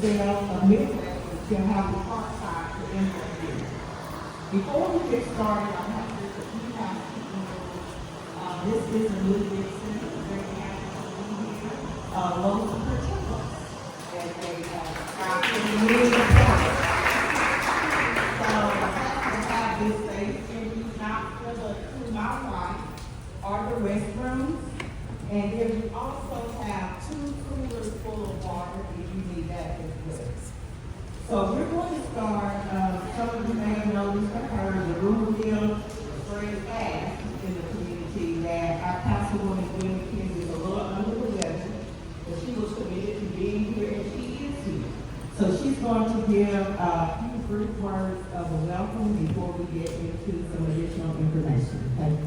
sale of Midwest and Chilhowee Parkside for input here. Before we get started, I have just a few housekeeping rules. This is a new business, very happy to be here. Lowe's for Chilhowee, as they got in the new report. So I have this space in Knoxville, to my right are the restrooms, and then we also have 2 coolers full of water if you need that as well. So we're going to start, some of you may have noticed or heard the rumor mill spread fast in the community that our councilwoman Gwen McKenzie is a little under the weather, but she was committed to being here and she is here. So she's going to give a few brief words of a welcome before we get into some additional information. Thank you.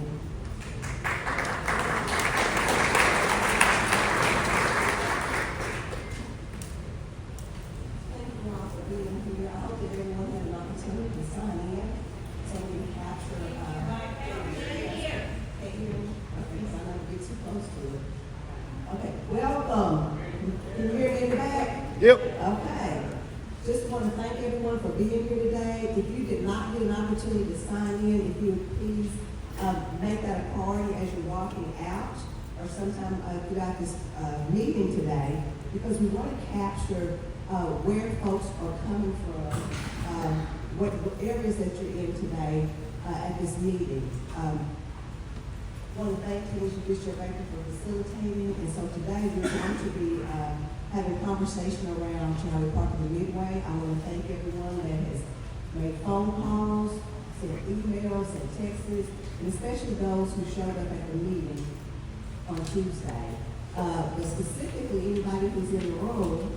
Welcome. Can you hear me in the back? Yep. Okay. Just want to thank everyone for being here today. If you did not get an opportunity to sign in, if you would please make that a priority as you're walking out, or sometime throughout this meeting today, because we want to capture where folks are coming from, what areas that you're in today at this meeting. Want to thank Tanisha Bishop-Baker for facilitating, and so today we're going to be having a conversation around Chilhowee Park and the Midway. I want to thank everyone that has made phone calls, sent emails, sent texts, and especially those who showed up at the meeting on Tuesday. But specifically, anybody who's in the room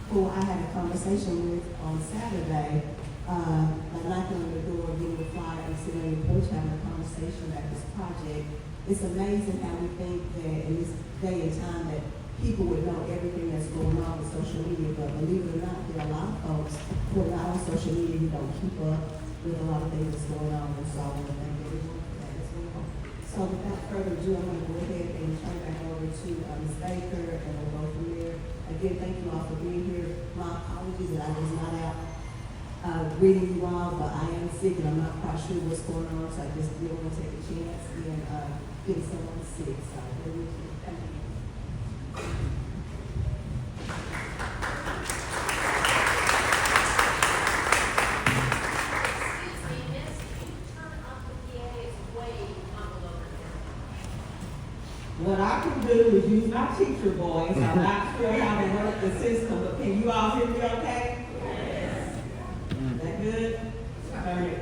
who I had a conversation with on Saturday, by knocking on the door, getting the flyer, and sitting on the porch having a conversation about this project. It's amazing how we think that in this day and time that people would know everything that's going on with social media, but believe it or not, there are a lot of folks who are not on social media who don't keep up with a lot of things that's going on, and so I want to thank everyone for that as well. So without further ado, I'm going to go ahead and turn back over to Ms. Baker, and we'll go from there. Again, thank you all for being here. My apologies that I was not out greeting you all, but I am sick and I'm not quite sure what's going on, so I just didn't want to take a chance and get someone sick. So thank you. What I can do is use my teacher voice. I'm not sure how to work the system, but can you all hear me okay? Yes. Is that good? All right.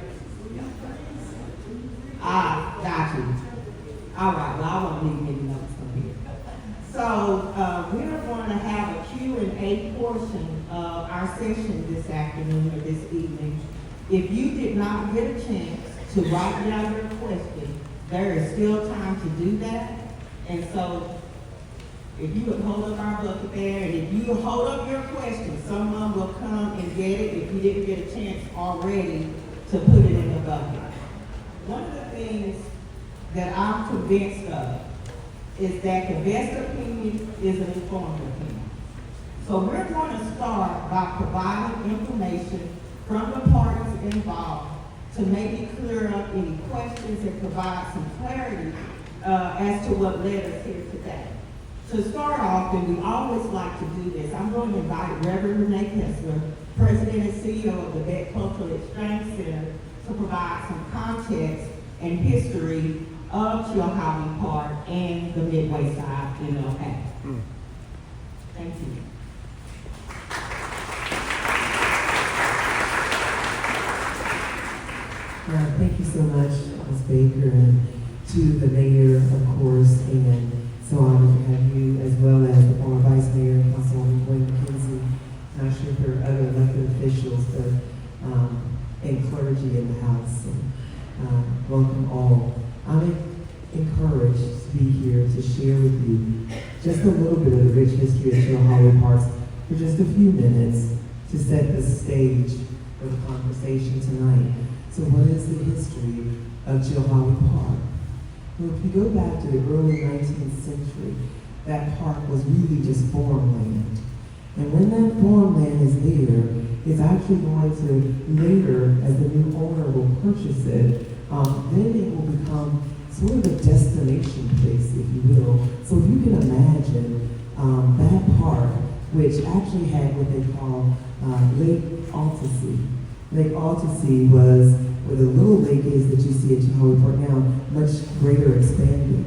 Got you. All right, well, I won't need any notes from here. So we are going to have a Q&A portion of our session this afternoon or this evening. If you did not get a chance to write down your question, there is still time to do that. And so if you would hold up our bucket there, and if you hold up your question, someone will come and get it if you didn't get a chance already to put it in the bucket. One of the things that I'm convinced of is that the best opinion is an informed opinion. So we're going to start by providing information from the parties involved to maybe clear up any questions and provide some clarity as to what led us here today. To start off, and we always like to do this, I'm going to invite Reverend Renee Kessler, President and CEO of the Beck Cultural Exchange Center, to provide some context and history of Chilhowee Park and the Midway side in MLK. Thank you. Thank you so much, Ms. Baker, and to the mayor, of course, and so honored to have you, as well as the former vice mayor, Councilwoman Gwen McKenzie, not sure if there are other elected officials, but and clergy in the house. And, welcome all. I'm encouraged to be here to share with you just a little bit of the rich history of Chilhowee Parks for just a few minutes to set the stage for the conversation tonight. So what is the history of Chilhowee Park? Well, if you go back to the early 19th century, that park was really just farmland. And when that farmland is actually going to later, as the new owner will purchase it, then it will become sort of a destination place, if you will. So if you can imagine that park, which actually had what they call Lake Altasea. Lake Altasea was where the little lake is that you see at Chilhowee Park now, much greater expanded.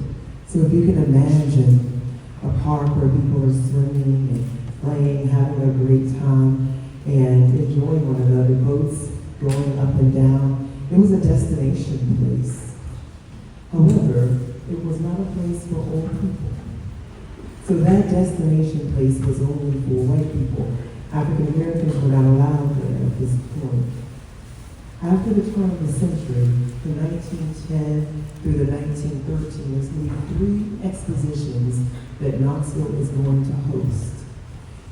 So if you can imagine a park where people are swimming and playing, having a great time, and enjoying one another, boats going up and down, it was a destination place. However, it was not a place for old people. So that destination place was only for white people. African Americans were not allowed there at this point. After the turn of the century, from 1910 through the 1913s, we have 3 expositions that Knoxville is going to host.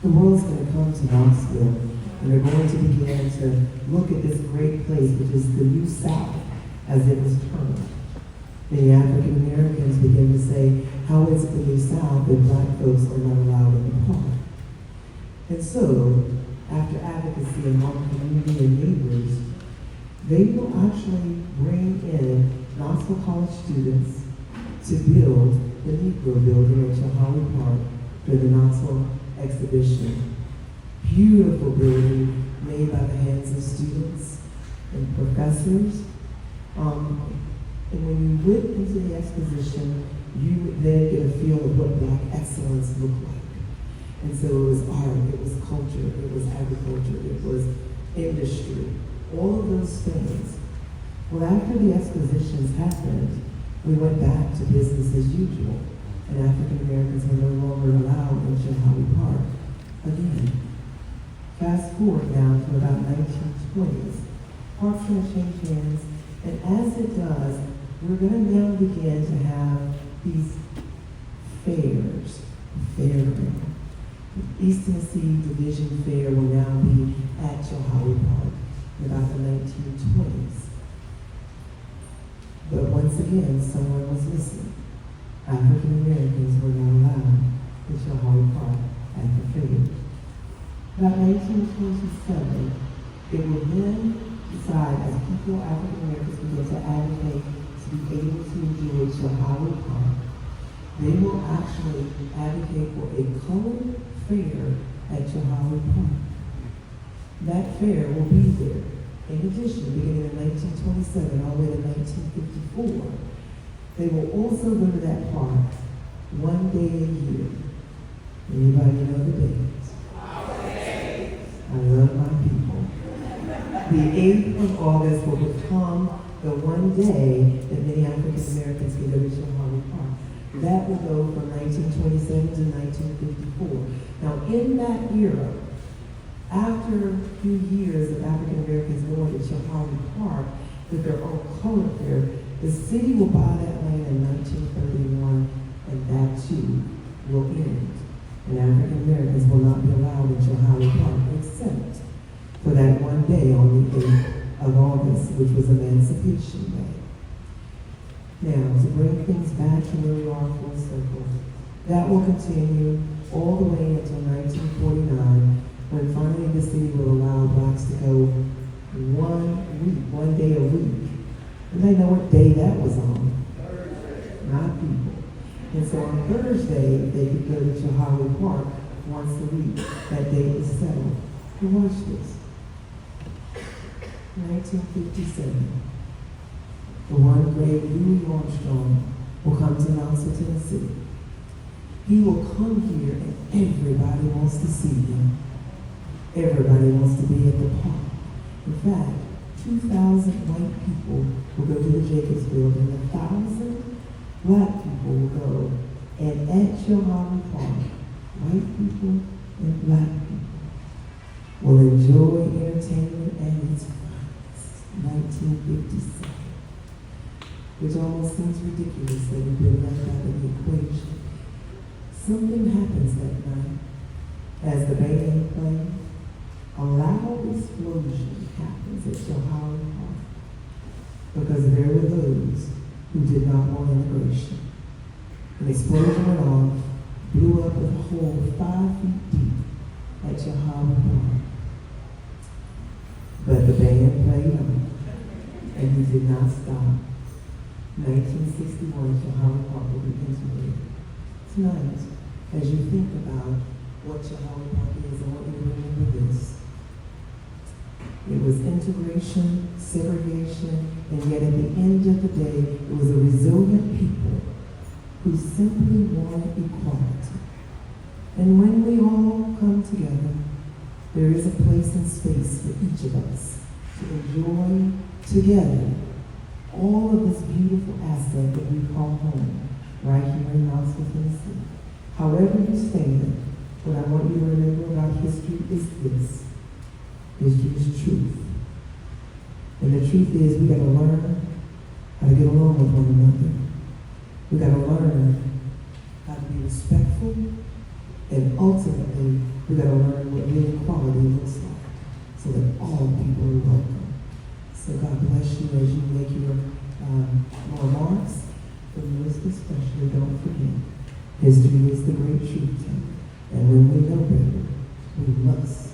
The world's going to come to Knoxville, and they're going to begin to look at this great place, which is the New South, as it was termed. Many African Americans begin to say, how is it the New South that black folks are not allowed in the park? And so, after advocacy among community and neighbors, they will actually bring in Knoxville College students to build the Negro building at Chilhowee Park for the Knoxville exhibition. Beautiful building made by the hands of students and professors. And when you went into the exposition, you would then get a feel of what Black excellence looked like. And so it was art, it was culture, it was agriculture, it was industry, all of those things. Well, after the expositions happened, we went back to business as usual, and African Americans were no longer allowed in Chilhowee Park again. Fast forward now to about 1920s. Park's going to change hands, and as it does, we're going to now begin to have these fairs, fairground. The East Tennessee Division Fair will now be at Chilhowee Park in about the 1920s. But once again, someone was missing. African Americans were not allowed in Chilhowee Park at the fair. About 1927, it will then decide, as people, African Americans, begin to advocate to be able to enjoy Chilhowee Park, they will actually advocate for a colored fair at Chilhowee Park. That fair will be there. In addition, beginning in 1927 all the way to 1954, they will also go to that park one day a year. Anybody know the dates? I love my people. The 8th of August will become the one day that many African Americans can go to Chilhowee Park. That will go from 1927 to 1954. Now, in that era, after a few years of African Americans going to Chilhowee Park with their own color fair, the city will buy that land in 1931, and that too will end. And African Americans will not be allowed in Chilhowee Park except for that one day on the 8th of August, which was Emancipation Day. Now, to bring things back to where we are for a circle, that will continue all the way until 1949, when finally the city will allow blacks to go one day a week. And they know what day that was on. Not people. And so on Thursday, they could go to Chilhowee Park once a week. That day was settled. And watch this. 1957. The one great Louis Armstrong will come to Knoxville, Tennessee. He will come here and everybody wants to see him. Everybody wants to be at the park. In fact, 2,000 white people will go to the Jacobs Building, 1,000 black people will go. And at Chilhowee Park, white people and black people will enjoy entertainment at its finest. 1957. Which almost seems ridiculous that we've been left out of the equation. Something happens that night as the band plays. A loud explosion happens at Chilhowee Park because there were those who did not want integration. An explosion went off, blew up a hole 5 feet deep at Chilhowee Park. he did not stop. 1961, Chilhowee Park will be integrated. Tonight, as you think about what Chilhowee Park is, I want you to remember this. It was integration, segregation, and yet at the end of the day, it was a resilient people who simply wanted equality. And when we all come together, there is a place and space for each of us to enjoy together all of this beautiful asset that we call home right here in Knoxville, Tennessee. However you stand, what I want you to remember about history is this. History is truth. And the truth is we gotta learn how to get along with one another. We gotta learn how to be respectful, and ultimately we gotta learn what real equality looks like so that all people are welcome. So God bless you as you make your remarks. For yours especially, don't forget, history is the great truth teller. And when we know better, we must